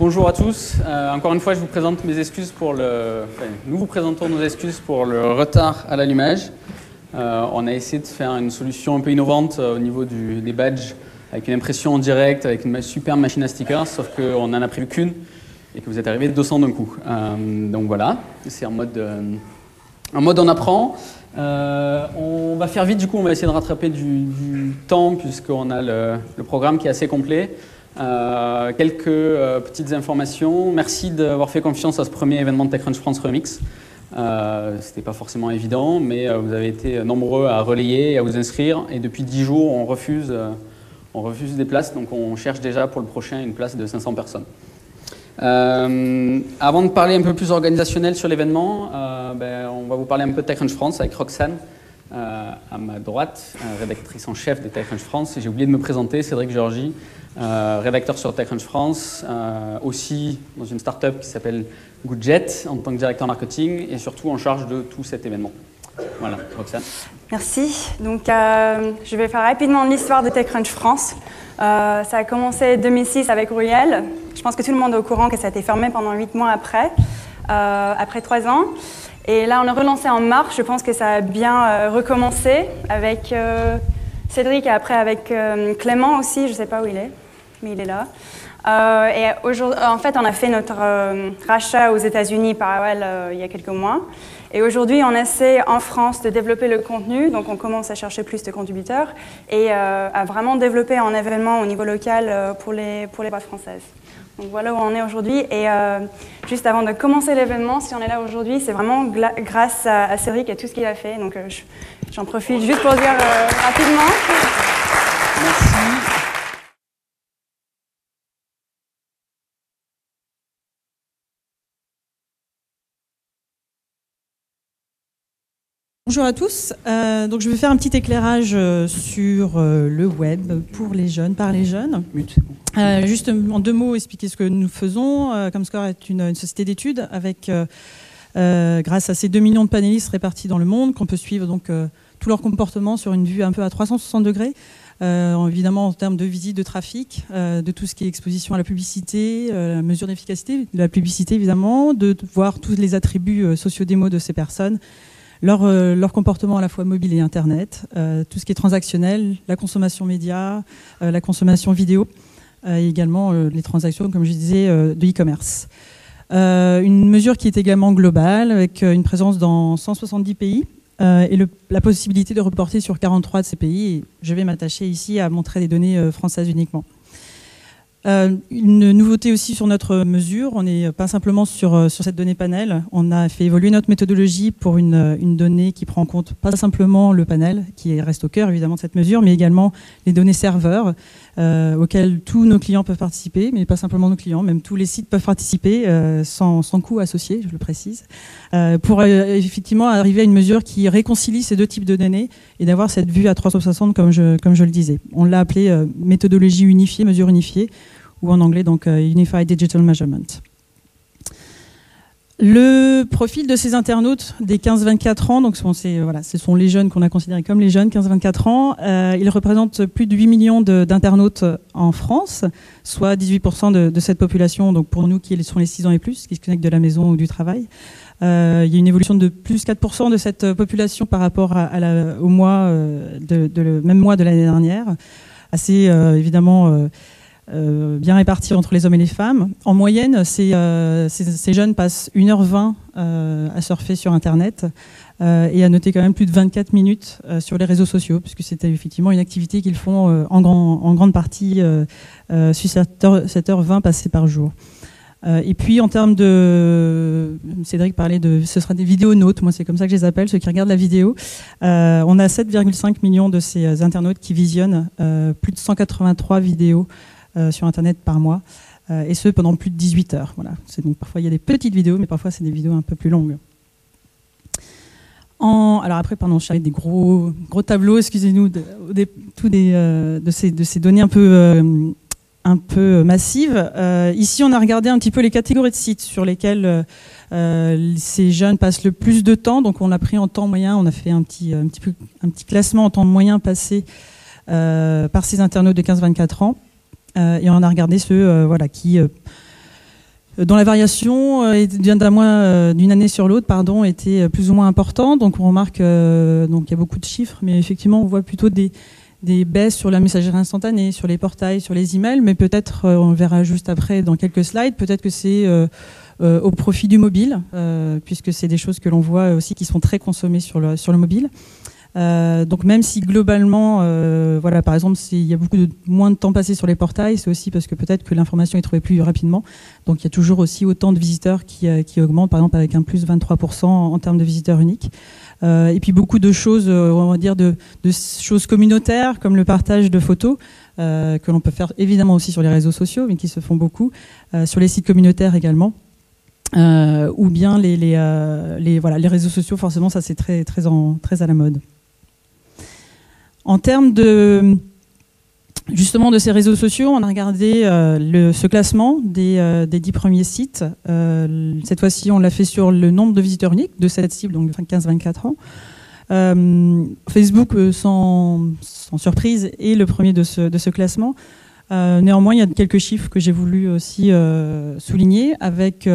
bonjour à tous. Encore une fois, je vous présente mes excuses pour nous vous présentons nos excuses pour le retard à l'allumage. On a essayé de faire une solution un peu innovante au niveau des badges, avec une impression en direct, avec une superbe machine à stickers, sauf qu'on n'en a prévu qu'une et que vous êtes arrivé 200 d'un coup. Donc voilà, c'est en mode on apprend. On va faire vite, du coup, on va essayer de rattraper du temps puisqu'on a le programme qui est assez complet. Quelques petites informations. Merci d'avoir fait confiance à ce premier événement de TechCrunch France Remix. C'était pas forcément évident, mais vous avez été nombreux à relayer et à vous inscrire. Et depuis 10 jours, on refuse des places, donc on cherche déjà pour le prochain une place de 500 personnes. Avant de parler un peu plus organisationnel sur l'événement, on va vous parler un peu de TechCrunch France avec Roxane à ma droite, rédactrice en chef de TechCrunch France. Et j'ai oublié de me présenter, Cédric Georgie, rédacteur sur TechCrunch France, aussi dans une start-up qui s'appelle Goodjet en tant que directeur marketing et surtout en charge de tout cet événement. Voilà, Roxane. Merci. Donc, je vais faire rapidement l'histoire de TechCrunch France. Ça a commencé en 2006 avec Uriel. Je pense que tout le monde est au courant que ça a été fermé pendant 8 mois après 3 ans. Et là, on a relancé en mars. Je pense que ça a bien recommencé avec Cédric et après avec Clément aussi. Je ne sais pas où il est, mais il est là. Et aujourd'hui, en fait, on a fait notre rachat aux États-Unis par AOL il y a quelques mois. Et aujourd'hui, on essaie en France de développer le contenu. Donc, on commence à chercher plus de contributeurs et à vraiment développer un événement au niveau local pour les boîtes françaises. Donc, voilà où on est aujourd'hui. Et juste avant de commencer l'événement, si on est là aujourd'hui, c'est vraiment grâce à Cédric et tout ce qu'il a fait. Donc, j'en profite juste pour dire rapidement. Merci. Bonjour à tous. Donc je vais faire un petit éclairage sur le web pour les jeunes, par les jeunes. Juste en 2 mots, expliquer ce que nous faisons. Comscore est une société d'études avec, grâce à ces 2 millions de panélistes répartis dans le monde, qu'on peut suivre donc tout leur comportement sur une vue un peu à 360 degrés. Évidemment en termes de visite, de trafic, de tout ce qui est exposition à la publicité, la mesure d'efficacité de la publicité évidemment, de voir tous les attributs sociodémos de ces personnes. Leur comportement à la fois mobile et Internet, tout ce qui est transactionnel, la consommation média, la consommation vidéo, et également les transactions, comme je disais, de e-commerce. Une mesure qui est également globale, avec une présence dans 170 pays, et la possibilité de reporter sur 43 de ces pays. Et je vais m'attacher ici à montrer des données françaises uniquement. Une nouveauté aussi sur notre mesure, on n'est pas simplement sur cette donnée panel, on a fait évoluer notre méthodologie pour une donnée qui prend en compte pas simplement le panel, qui reste au cœur évidemment de cette mesure, mais également les données serveurs auxquelles tous nos clients peuvent participer, mais pas simplement nos clients, même tous les sites peuvent participer sans coût associé, je le précise, pour effectivement arriver à une mesure qui réconcilie ces 2 types de données et d'avoir cette vue à 360 comme je le disais. On l'a appelé méthodologie unifiée, mesure unifiée, ou en anglais donc Unified Digital Measurement. Le profil de ces internautes des 15-24 ans, donc ce sont les jeunes qu'on a considérés comme les jeunes, 15-24 ans, ils représentent plus de 8 millions d'internautes en France, soit 18% de cette population, donc pour nous qui sont les 6 ans et plus, qui se connectent de la maison ou du travail. Il y a une évolution de plus 4% de cette population par rapport au mois même mois de l'année dernière, assez évidemment bien répartis entre les hommes et les femmes. En moyenne, ces jeunes passent 1h20 à surfer sur Internet et à noter quand même plus de 24 minutes sur les réseaux sociaux, puisque c'était effectivement une activité qu'ils font en grande partie sur 7h20 passées par jour. Et puis en termes de... Cédric parlait ce sera des vidéonautes, moi c'est comme ça que je les appelle, ceux qui regardent la vidéo. On a 7,5 millions de ces internautes qui visionnent plus de 183 vidéos sur Internet par mois, et ce pendant plus de 18 heures. Voilà. Donc, parfois il y a des petites vidéos, mais parfois c'est des vidéos un peu plus longues. Alors après, pardon, je parlais des gros tableaux, excusez-nous, de ces données un peu massive. Ici, on a regardé un petit peu les catégories de sites sur lesquels ces jeunes passent le plus de temps. Donc, on a pris en temps moyen, on a fait un petit classement en temps moyen passé par ces internautes de 15-24 ans. Et on a regardé ceux qui dont la variation d'une année sur l'autre, pardon, était plus ou moins importante. Donc on remarque donc il y a beaucoup de chiffres, mais effectivement on voit plutôt des baisses sur la messagerie instantanée, sur les portails, sur les emails, mais peut-être, on le verra juste après dans quelques slides, peut-être que c'est au profit du mobile, puisque c'est des choses que l'on voit aussi qui sont très consommées sur le mobile. Donc même si globalement, voilà, par exemple, il y a moins de temps passé sur les portails, c'est aussi parce que peut-être que l'information est trouvée plus rapidement. Donc il y a toujours aussi autant de visiteurs qui augmentent, par exemple avec un plus 23% en termes de visiteurs uniques. Et puis beaucoup de choses, on va dire de choses communautaires, comme le partage de photos, que l'on peut faire évidemment aussi sur les réseaux sociaux, mais qui se font beaucoup, sur les sites communautaires également. Ou bien les réseaux sociaux, forcément, ça c'est très à la mode. En termes justement de ces réseaux sociaux, on a regardé ce classement des 10 premiers sites. Cette fois-ci, on l'a fait sur le nombre de visiteurs uniques de cette cible, donc 15-24 ans. Facebook, sans surprise, est le premier de ce classement. Néanmoins, il y a quelques chiffres que j'ai voulu aussi souligner, avec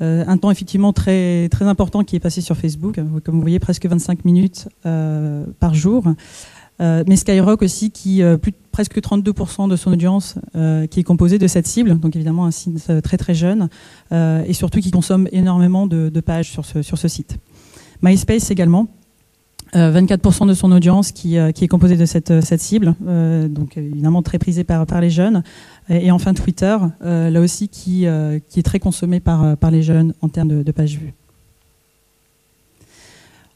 un temps effectivement très important qui est passé sur Facebook. Comme vous voyez, presque 25 minutes par jour. Mais Skyrock aussi, presque 32% de son audience qui est composée de cette cible, donc évidemment un site très jeune, et surtout qui consomme énormément de pages sur ce site. MySpace également, 24% de son audience qui est composée de cette cible, donc évidemment très prisée par les jeunes. Et enfin Twitter, là aussi qui est très consommé par les jeunes en termes de pages vues.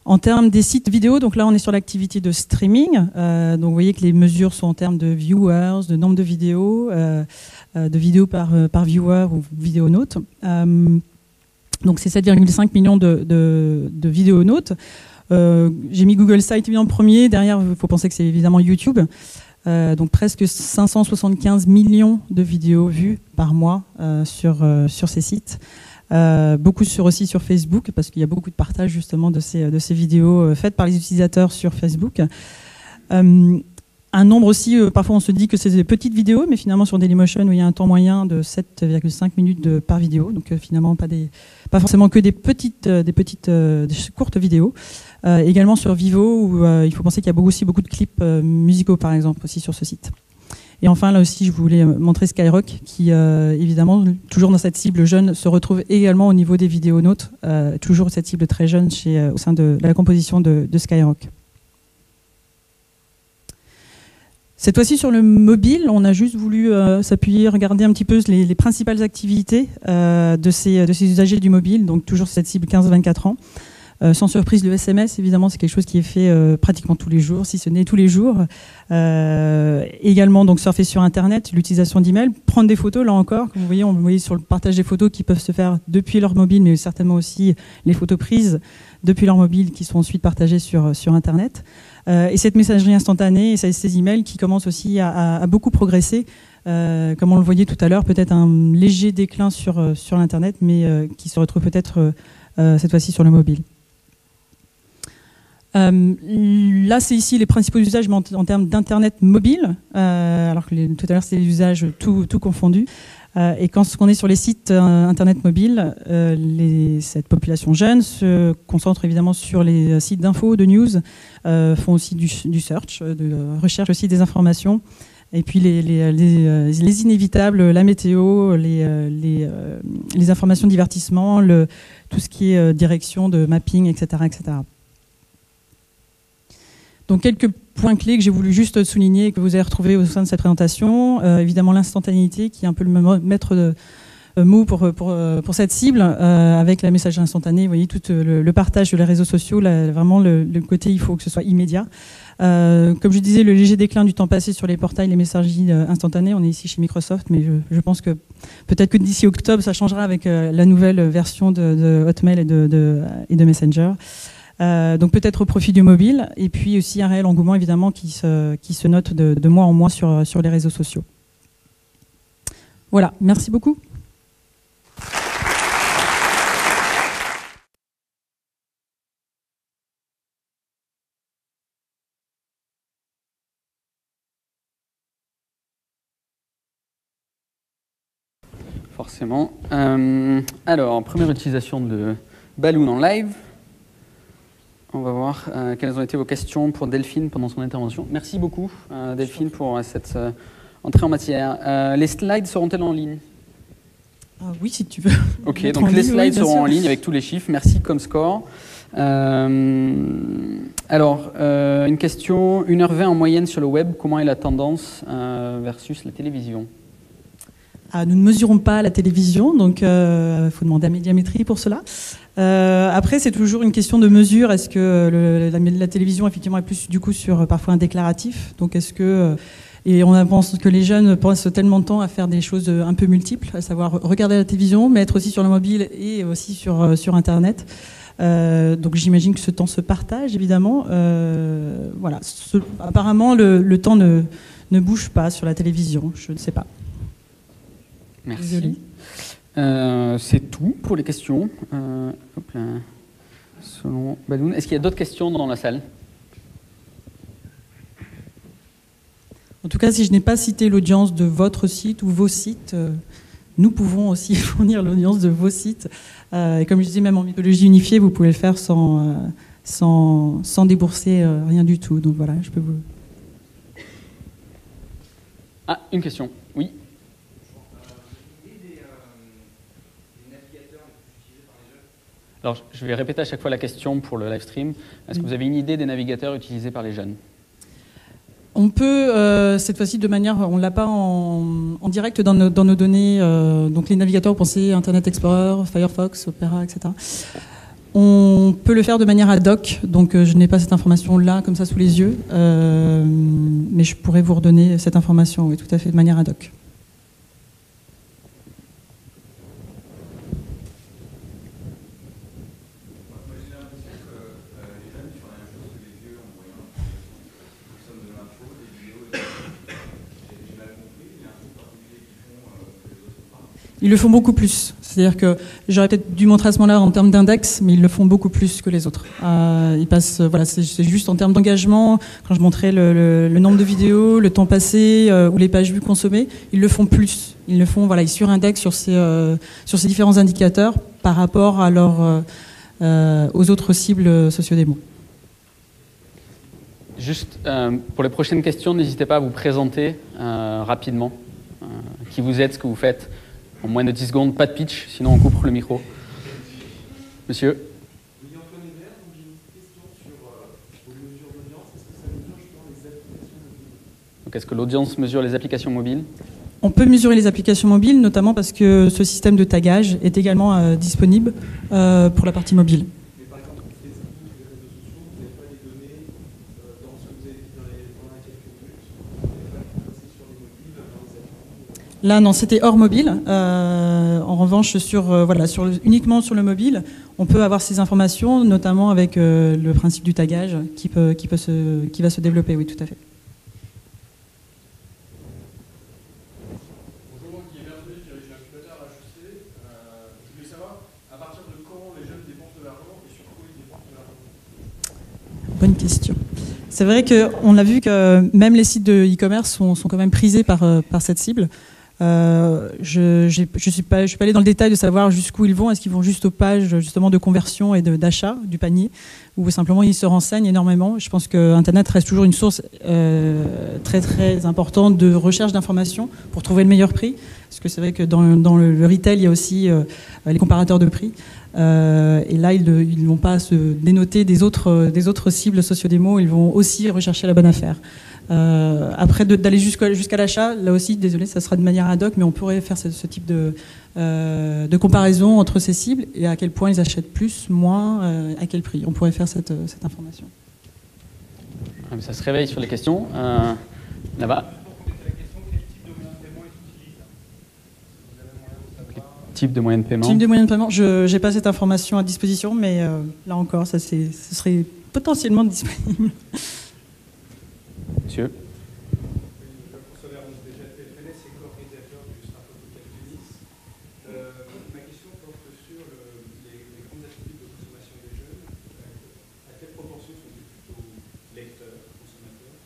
En termes des sites vidéo, donc là on est sur l'activité de streaming, donc vous voyez que les mesures sont en termes de viewers, de nombre de vidéos par viewer ou vidéonaute. Donc c'est 7,5 millions de vidéonautes. J'ai mis Google Site en premier, derrière il faut penser que c'est évidemment YouTube. Donc presque 575 millions de vidéos vues par mois sur ces sites. Beaucoup aussi sur Facebook, parce qu'il y a beaucoup de partage justement de ces vidéos faites par les utilisateurs sur Facebook. Un nombre aussi, parfois on se dit que c'est des petites vidéos, mais finalement sur Dailymotion, où il y a un temps moyen de 7,5 minutes par vidéo, donc finalement pas forcément que des courtes vidéos. Également sur Vivo, où il faut penser qu'il y a aussi beaucoup de clips musicaux par exemple aussi sur ce site. Et enfin, là aussi, je voulais montrer Skyrock, qui, évidemment, toujours dans cette cible jeune, se retrouve également au niveau des vidéonautes, toujours cette cible très jeune au sein de la composition de Skyrock. Cette fois-ci, sur le mobile, on a juste voulu s'appuyer, regarder un petit peu les principales activités de ces usagers du mobile, donc toujours cette cible 15-24 ans. Sans surprise, le SMS, évidemment, c'est quelque chose qui est fait pratiquement tous les jours, si ce n'est tous les jours. Également, donc, surfer sur Internet, l'utilisation d'email, prendre des photos, là encore, comme vous voyez, on voit sur le partage des photos qui peuvent se faire depuis leur mobile, mais certainement aussi les photos prises depuis leur mobile qui sont ensuite partagées sur Internet. Et cette messagerie instantanée et ces emails qui commencent aussi à beaucoup progresser. Comme on le voyait tout à l'heure, peut-être un léger déclin sur l'Internet, mais qui se retrouve peut-être cette fois-ci sur le mobile. Là, c'est ici les principaux usages en termes d'Internet mobile, alors que tout à l'heure, c'était les usages tout confondus. Et quand on est sur les sites Internet mobile, cette population jeune se concentre évidemment sur les sites d'infos, de news, font aussi du search, de recherche aussi des informations. Et puis les inévitables, la météo, les informations de divertissement, tout ce qui est direction de mapping, etc., etc. Donc quelques points clés que j'ai voulu juste souligner et que vous avez retrouvés au sein de cette présentation. Évidemment l'instantanéité qui est un peu le maître mot pour cette cible, avec la messagerie instantanée. Vous voyez tout le partage de les réseaux sociaux, là, vraiment le côté il faut que ce soit immédiat. Comme je disais, le léger déclin du temps passé sur les portails, les messageries instantanées. On est ici chez Microsoft, mais je pense que peut-être que d'ici octobre ça changera avec la nouvelle version de Hotmail et de Messenger. Donc peut-être au profit du mobile, et puis aussi un réel engouement évidemment qui se note de mois en mois sur les réseaux sociaux. Voilà, merci beaucoup. forcément. Alors, première utilisation de Balloon en live. On va voir quelles ont été vos questions pour Delphine pendant son intervention. Merci beaucoup, Delphine, pour cette entrée en matière. Les slides seront-elles en ligne? Oui, si tu veux. Ok, donc les slides seront en ligne avec tous les chiffres. Merci, Comscore. Alors, une question, 1h20 en moyenne sur le web, comment est la tendance versus la télévision? Nous ne mesurons pas la télévision, donc il faut demander à Médiamétrie pour cela. Après, c'est toujours une question de mesure. Est-ce que la télévision, effectivement, est plus du coup sur parfois un déclaratif? Donc, est-ce que et on pense que les jeunes passent tellement de temps à faire des choses un peu multiples, à savoir regarder la télévision, mais être aussi sur le mobile et aussi sur Internet. Donc j'imagine que ce temps se partage, évidemment. Voilà. Apparemment, le temps ne bouge pas sur la télévision. Je ne sais pas. Merci. C'est tout pour les questions. Hop là. Selon Balloon. Est-ce qu'il y a d'autres questions dans la salle? En tout cas, si je n'ai pas cité l'audience de votre site ou vos sites, nous pouvons aussi fournir l'audience de vos sites. Et comme je disais, même en mythologie unifiée, vous pouvez le faire sans débourser rien du tout. Donc voilà, je peux vous... Ah, une question. Oui. Alors, je vais répéter à chaque fois la question pour le live stream. Est-ce que vous avez une idée des navigateurs utilisés par les jeunes? On peut, cette fois-ci, de manière, on ne l'a pas en direct dans nos données, donc les navigateurs, pensez Internet Explorer, Firefox, Opera, etc. On peut le faire de manière ad hoc, donc je n'ai pas cette information-là, comme ça, sous les yeux, mais je pourrais vous redonner cette information, oui, tout à fait, de manière ad hoc. Ils le font beaucoup plus. C'est-à-dire que j'aurais peut-être dû montrer à ce moment-là en termes d'index, mais ils le font beaucoup plus que les autres. Ils passent, voilà, c'est juste en termes d'engagement. Quand je montrais le nombre de vidéos, le temps passé ou les pages vues consommées, ils le font plus. Ils le font, voilà, ils surindexent sur ces différents indicateurs par rapport à aux autres cibles sociodémo. Juste pour les prochaines questions, n'hésitez pas à vous présenter rapidement. Qui vous êtes, ce que vous faites. En moins de 10 secondes, pas de pitch, sinon on coupe le micro. Monsieur. Oui, Antoine Hébert, donc j'ai une question sur vos mesures d'audience. Est-ce que ça mesure justement les applications mobiles? Donc est-ce que l'audience mesure les applications mobiles? On peut mesurer les applications mobiles, notamment parce que ce système de tagage est également disponible pour la partie mobile. Mais par exemple, Facebook, les réseaux sociaux, vous n'avez pas les données dans ce que vous avez dit dans les quelques minutes. Vous n'avez pas pu passer sur les mobiles, dans les applications. Là, non, c'était hors mobile. En revanche, uniquement sur le mobile, on peut avoir ces informations, notamment avec le principe du tagage qui va se développer, oui, tout à fait. Bonjour, Guy Berger, je dirige l'incubateur à HEC. Je voulais savoir à partir de quand les jeunes dépensent de l'argent et sur quoi ils dépensent de l'argent. Bonne question. C'est vrai qu'on a vu que même les sites de e-commerce sont quand même prisés par cette cible. Je suis pas allée dans le détail de savoir jusqu'où ils vont. Est-ce qu'ils vont juste aux pages justement de conversion et d'achat du panier, ou simplement ils se renseignent énormément. Je pense que Internet reste toujours une source très très importante de recherche d'informations pour trouver le meilleur prix. Parce que c'est vrai que dans le retail, il y a aussi les comparateurs de prix. Et là, ils ne vont pas se dénoter des autres cibles sociodémo. Ils vont aussi rechercher la bonne affaire. Après, d'aller jusqu'à l'achat, là aussi, désolé, ça sera de manière ad hoc, mais on pourrait faire ce type de comparaison entre ces cibles et à quel point ils achètent plus, moins, à quel prix. On pourrait faire cette information. Ça se réveille sur les questions. Là-bas. Type de moyen de paiement. Type de moyen de paiement, je n'ai pas cette information à disposition, mais là encore, ce serait potentiellement disponible. Monsieur. François Verron, déjà TFNS est co-organisateur du Startup Weekend de Nice. Ma question porte sur les grandes habitudes de consommation des jeunes. À quelle proportion sont-ils plutôt lecteurs, consommateurs,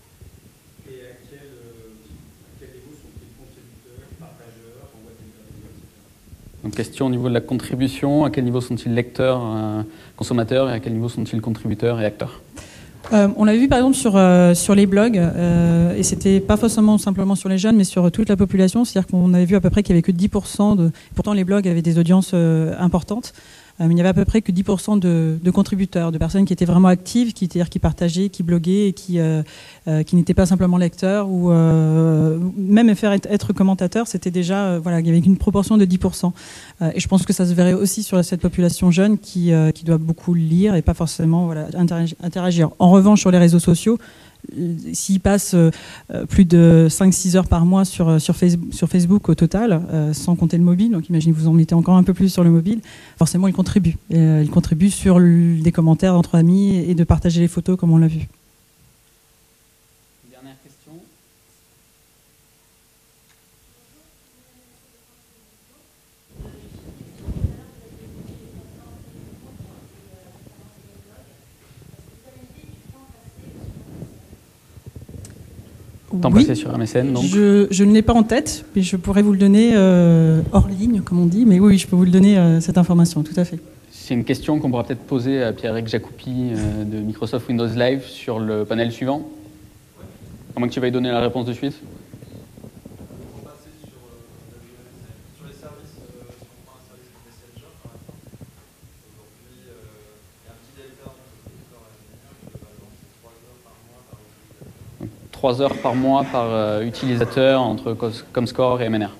et à quel niveau sont-ils contributeurs, partageurs, envoient des vidéos, etc. Donc, question au niveau de la contribution, à quel niveau sont-ils lecteurs, consommateurs, et à quel niveau sont-ils contributeurs et acteurs? On l'a vu par exemple sur les blogs, et c'était pas forcément simplement sur les jeunes, mais sur toute la population. C'est-à-dire qu'on avait vu à peu près qu'il n'y avait que 10% pourtant les blogs avaient des audiences importantes, mais il n'y avait à peu près que 10% de contributeurs, de personnes qui étaient vraiment actives, c'est-à-dire qui partageaient, qui bloguaient et qui n'étaient pas simplement lecteurs ou même faire être commentateur, c'était déjà voilà, il y avait une proportion de 10%. Et je pense que ça se verrait aussi sur cette population jeune qui doit beaucoup lire et pas forcément voilà, interagir. En revanche, sur les réseaux sociaux, s'ils passent plus de 5-6 heures par mois sur Facebook au total, sans compter le mobile, donc imaginez vous en mettez encore un peu plus sur le mobile, forcément ils contribuent. Ils contribuent sur des commentaires entre amis et de partager les photos comme on l'a vu. Dernière question. Temps Oui, passé sur MSN, donc. je ne l'ai pas en tête, mais je pourrais vous le donner hors ligne, comme on dit. Mais oui, je peux vous le donner, cette information, tout à fait. C'est une question qu'on pourra peut-être poser à Pierre-Eric Jacoupi de Microsoft Windows Live sur le panel suivant. À moins que tu veuilles donner la réponse de suite. On va passer sur les services, si on prend un service de Messenger par exemple. Aujourd'hui, il y a un petit delta entre Twitter et Messenger, je vais balancer 3 heures par mois par utilisateur. Donc, 3 heures par mois par utilisateur entre Comscore et MNR.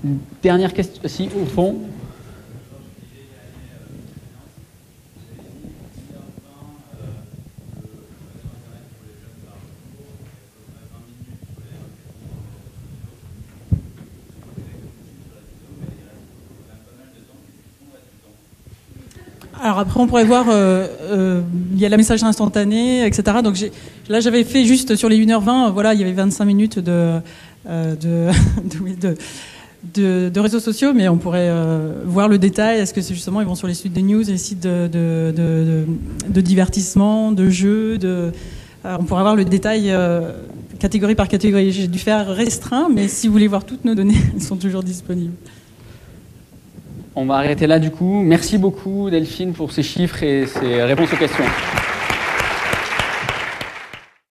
Une dernière question, si, au fond. Alors après, on pourrait voir, il y a la messagerie instantanée, etc. Donc là, j'avais fait juste sur les 1h20, voilà, il y avait 25 minutes de réseaux sociaux, mais on pourrait voir le détail. Est-ce que c'est justement, ils vont sur les sites de news, les sites de divertissement, de jeux, on pourrait voir le détail catégorie par catégorie. J'ai dû faire restreint, mais si vous voulez voir toutes nos données, elles sont toujours disponibles. On va arrêter là du coup. Merci beaucoup Delphine pour ces chiffres et ces réponses aux questions.